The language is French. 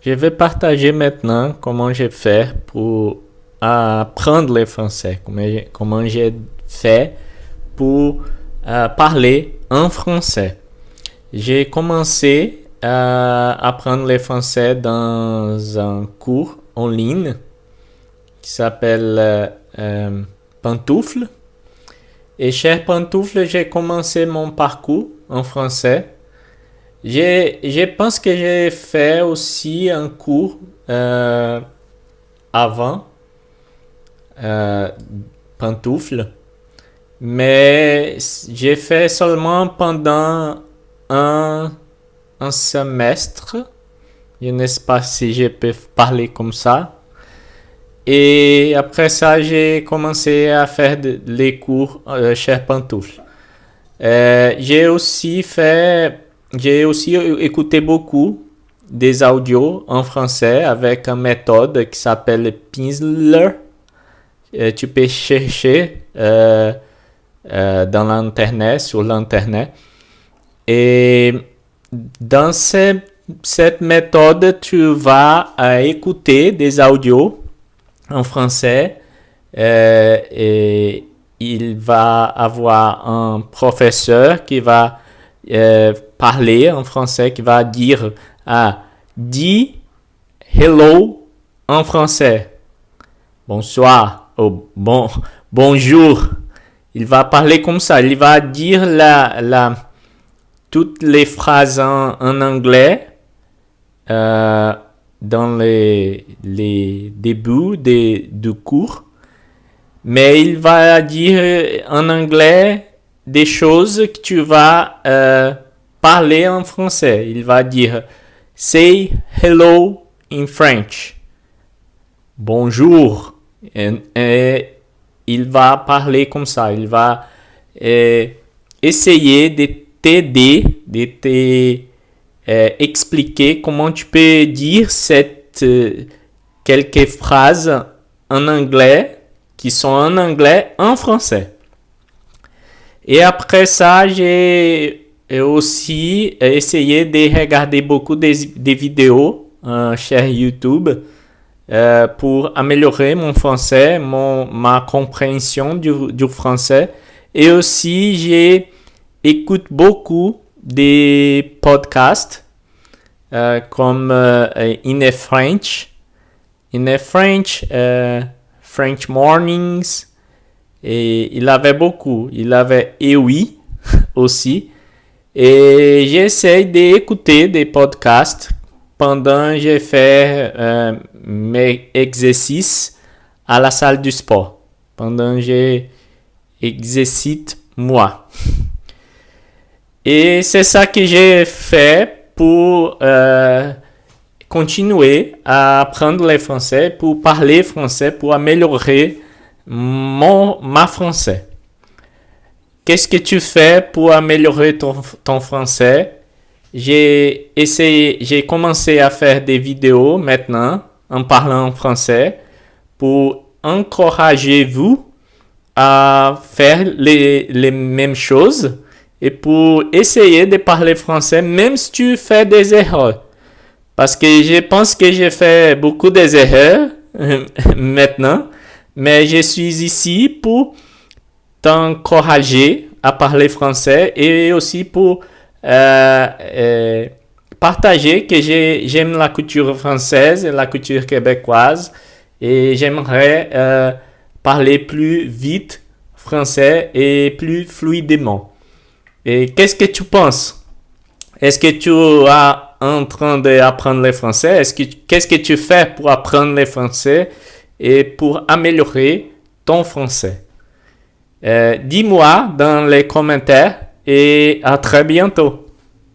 Je vais partager maintenant comment j'ai fait pour apprendre le français, comment j'ai fait pour parler en français. J'ai commencé à apprendre le français dans un cours en ligne qui s'appelle Pantoufle. Et chez Pantoufle, j'ai commencé mon parcours en français. Je pense que j'ai fait aussi un cours avant Pantoufle, mais j'ai fait seulement pendant un, un semestre. Je ne sais pas si je peux parler comme ça. Et après ça, j'ai commencé à faire les cours chez Pantoufle. J'ai aussi écouté beaucoup des audios en français avec une méthode qui s'appelle Pimsleur. Tu peux chercher dans l'internet, sur l'internet. Et dans cette méthode, tu vas écouter des audios en français et il va avoir un professeur qui va parler en français, qui va dire dis hello en français, bonsoir, bonjour. Il va parler comme ça, il va dire toutes les phrases en anglais dans les débuts du cours, mais il va dire en anglais des choses que tu vas parler en français. Il va dire say hello in French, bonjour, et il va parler comme ça. Il va essayer de t'aider, de expliquer comment tu peux dire quelques phrases en anglais qui sont en anglais en français. Et après ça, j'ai aussi essayé de regarder beaucoup des vidéos sur YouTube pour améliorer mon français, ma compréhension du français. Et aussi, j'écoute beaucoup des podcasts comme In a French, French Mornings. Et il avait beaucoup. Il avait EWI aussi. Et j'essaie d'écouter des podcasts pendant que je fais mes exercices à la salle du sport. Pendant que j'exercite moi. Et c'est ça que j'ai fait pour continuer à apprendre le français, pour parler français, pour améliorer ma français. Qu'est-ce que tu fais pour améliorer ton français? J'ai commencé à faire des vidéos maintenant en parlant français pour encourager vous à faire les mêmes choses et pour essayer de parler français même si tu fais des erreurs. Parce que je pense que j'ai fait beaucoup d'erreurs maintenant. Mais je suis ici pour t'encourager à parler français et aussi pour partager que j'aime la culture française et la culture québécoise et j'aimerais parler plus vite français et plus fluidement. Et qu'est-ce que tu penses? Est-ce que tu es en train d'apprendre le français? Qu'est-ce que tu fais pour apprendre le français et pour améliorer ton français? Dis-moi dans les commentaires et à très bientôt.